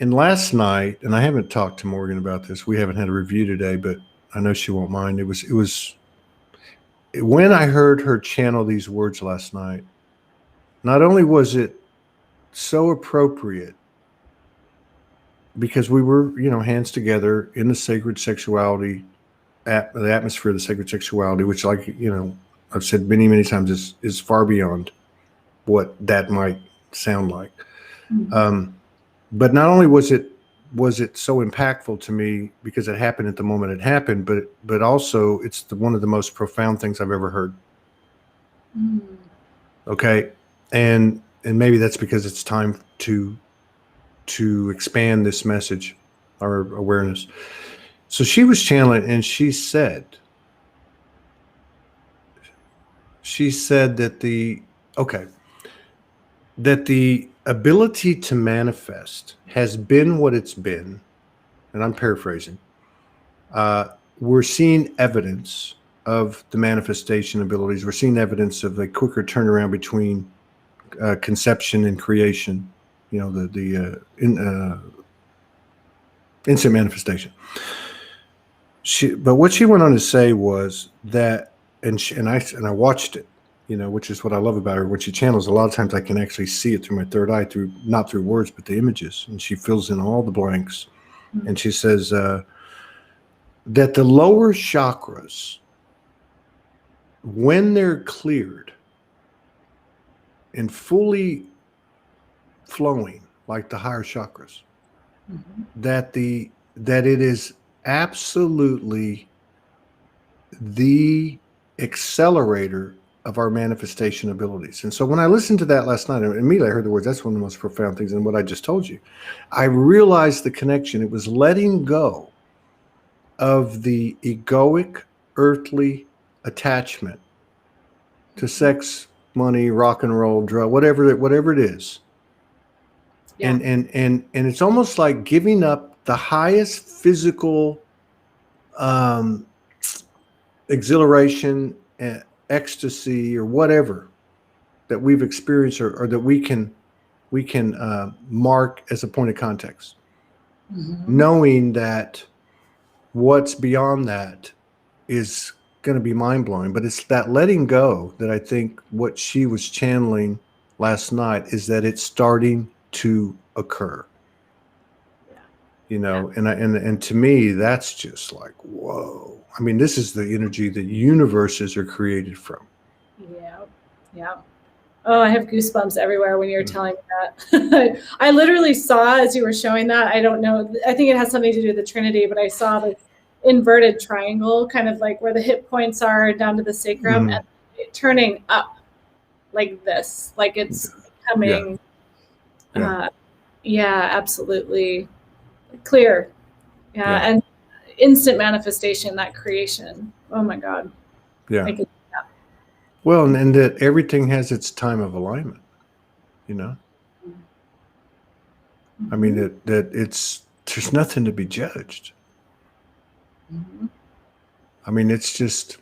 and last night, and I haven't talked to Morgan about this. We haven't had a review today, but I know she won't mind. It was when I heard her channel these words last night, not only was it so appropriate, because we were, hands together in the sacred sexuality, the atmosphere of the sacred sexuality, which, like, I've said many, many times is far beyond what that might sound like. Mm-hmm. But not only was it so impactful to me because it happened at the moment it happened, but also it's one of the most profound things I've ever heard. Mm. Okay. And maybe that's because it's time to expand this message or awareness. So she was channeling, and she said that the ability to manifest has been what it's been, and I'm paraphrasing. We're seeing evidence of the manifestation abilities. We're seeing evidence of a quicker turnaround between conception and creation. The instant manifestation. But what she went on to say was that, and I watched it, which is what I love about her. When she channels, a lot of times I can actually see it through my third eye, not through words, but the images, and she fills in all the blanks. And she says that the lower chakras, when they're cleared and fully flowing like the higher chakras, that it is absolutely the accelerator of our manifestation abilities. And so when I listened to that last night, and immediately I heard the words, that's one of the most profound things in what I just told you. I realized the connection. It was letting go of the egoic, earthly attachment to sex, money, rock and roll, drug, whatever it is. Yeah. And it's almost like giving up the highest physical exhilaration, ecstasy, or whatever that we've experienced or that we can mark as a point of context, knowing that what's beyond that is going to be mind-blowing. But it's that letting go that I think what she was channeling last night is that it's starting to occur. You know, and to me, that's just like, whoa. I mean, this is the energy that universes are created from. Yeah. Oh, I have goosebumps everywhere when you're telling me that. I literally saw, as you were showing that, I don't know, I think it has something to do with the Trinity, but I saw the inverted triangle, kind of like where the hip points are down to the sacrum, and it turning up like this, like it's coming. Absolutely clear. And instant manifestation, that creation. Oh my God. Well, and that everything has its time of alignment, you know? I mean, that there's nothing to be judged. I mean, it's just,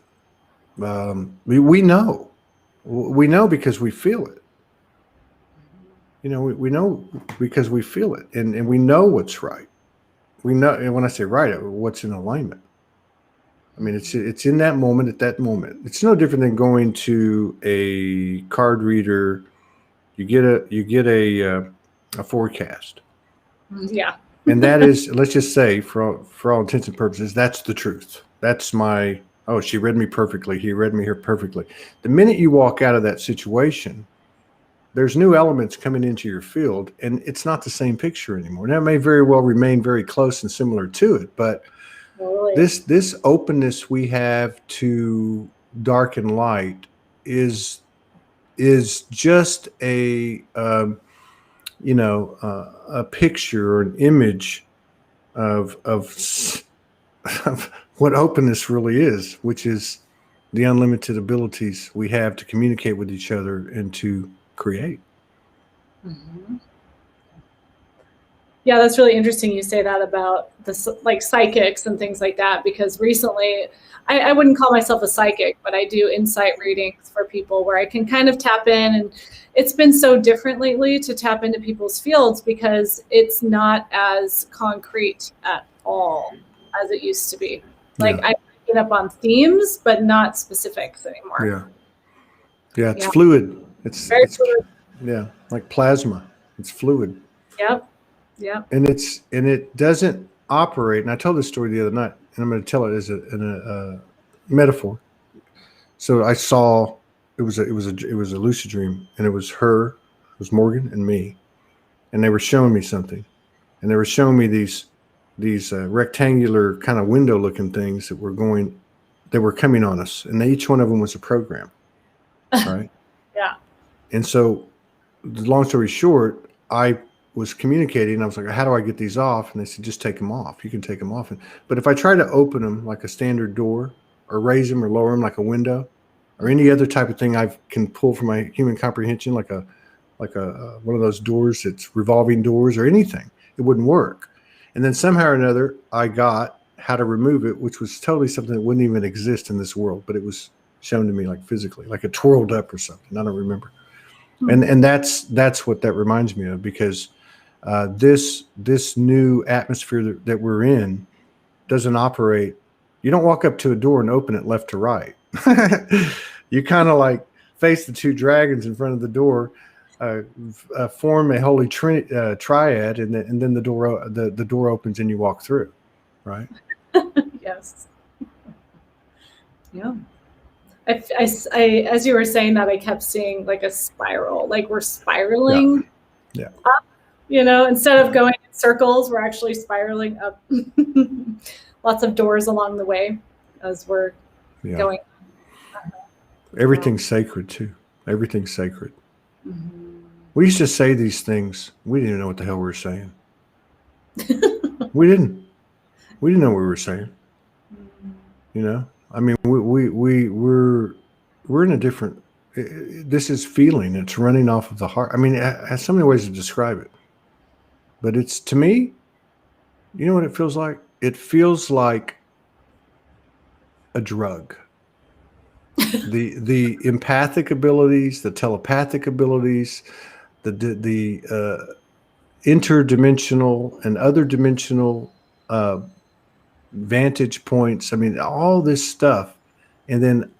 we know because we feel it. You know, we know because we feel it, and we know what's right. We know, and when I say right, what's in alignment. I mean, it's in that moment, at that moment. It's no different than going to a card reader. You get a forecast. Yeah. And that is, let's just say, for all intents and purposes, that's the truth. That's my, oh, she read me perfectly. He read me here perfectly. The minute you walk out of that situation, there's new elements coming into your field, and it's not the same picture anymore. Now, it may very well remain very close and similar to it, but this openness we have to dark and light is just a picture or an image of what openness really is, which is the unlimited abilities we have to communicate with each other and to create. Yeah, that's really interesting you say that about the like psychics and things like that, because recently I wouldn't call myself a psychic, but I do insight readings for people where I can kind of tap in, and it's been so different lately to tap into people's fields because it's not as concrete at all as it used to be. Like I get up on themes, but not specifics anymore. Yeah, it's fluid. It's very fluid. Yeah, like plasma. It's fluid. Yep. And it doesn't operate. And I told this story the other night, and I'm going to tell it as a metaphor. So I saw it was a lucid dream, and it was Morgan and me, and they were showing me something, and they were showing me these rectangular kind of window looking things that were coming on us, and each one of them was a program, right? And so, the long story short, I was communicating. I was like, how do I get these off? And they said, just take them off. You can take them off. But if I try to open them like a standard door, or raise them or lower them like a window, or any other type of thing I can pull from my human comprehension, like a one of those doors that's revolving doors or anything, it wouldn't work. And then somehow or another, I got how to remove it, which was totally something that wouldn't even exist in this world, but it was shown to me like physically, like it twirled up or something. I don't remember. And that's what that reminds me of, because this new atmosphere that we're in doesn't operate. You don't walk up to a door and open it left to right. You kind of like face the two dragons in front of the door, form a holy triad, and then the door opens and you walk through, right? Yes. Yeah. As you were saying that, I kept seeing like a spiral, like we're spiraling up, instead of going in circles, we're actually spiraling up. Lots of doors along the way as we're going. Everything's sacred too. Everything's sacred. Mm-hmm. We used to say these things. We didn't know what the hell we were saying. We didn't know what we were saying. I mean, we're in a different. This is feeling. It's running off of the heart. I mean, it has so many ways to describe it, but it's, to me, you know what it feels like? It feels like a drug. The empathic abilities, the telepathic abilities, the interdimensional and other dimensional vantage points. I mean, all this stuff, and then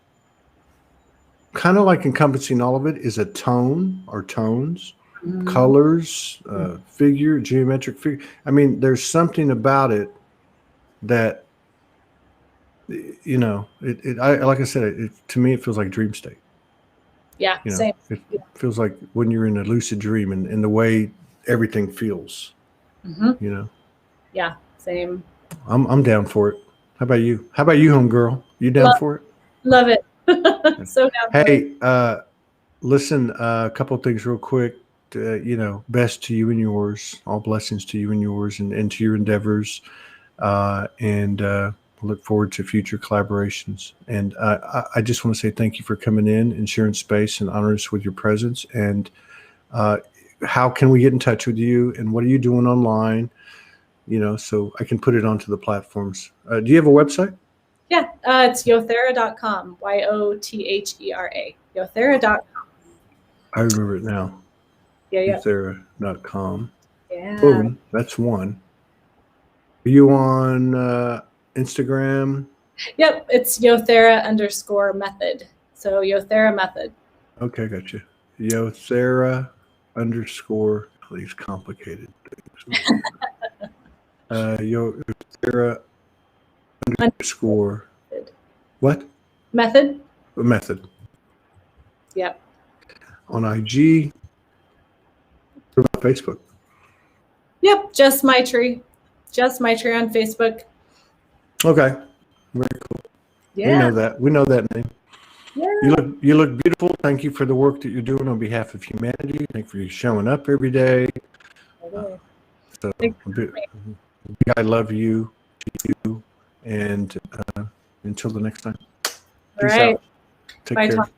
kind of like encompassing all of it is a tone or tones, colors, figure, geometric figure. I mean, there's something about it that, like I said, to me, it feels like dream state. Yeah, same. It feels like when you're in a lucid dream, and the way everything feels. Yeah, same. I'm down for it. How about you? How about you, homegirl? You down for it? Love it. So down for it. Hey, listen, a couple of things real quick. Best to you and yours. All blessings to you and yours, and to your endeavors. And look forward to future collaborations. And I just want to say thank you for coming in and sharing space and honor us with your presence. And how can we get in touch with you? And what are you doing online? So I can put it onto the platforms. Do you have a website? Yeah, it's yothera.com. YOTHERA. Yothera.com. I remember it now. Yeah. Yothera.com. Yeah. Boom. That's one. Are you on Instagram? Yep, it's Yothera_method. So Yothera method. Okay, gotcha. Yothera_ these complicated things. Yothera_ what? Method. Method. Yep. On IG. What about Facebook? Yep, Jess Maitri. Jess Maitri on Facebook. Okay. Very cool. Yeah. We know that name. Yeah. You look beautiful. Thank you for the work that you're doing on behalf of humanity. Thank you for you showing up every day. I love you, to you, and until the next time. Peace out. Take care.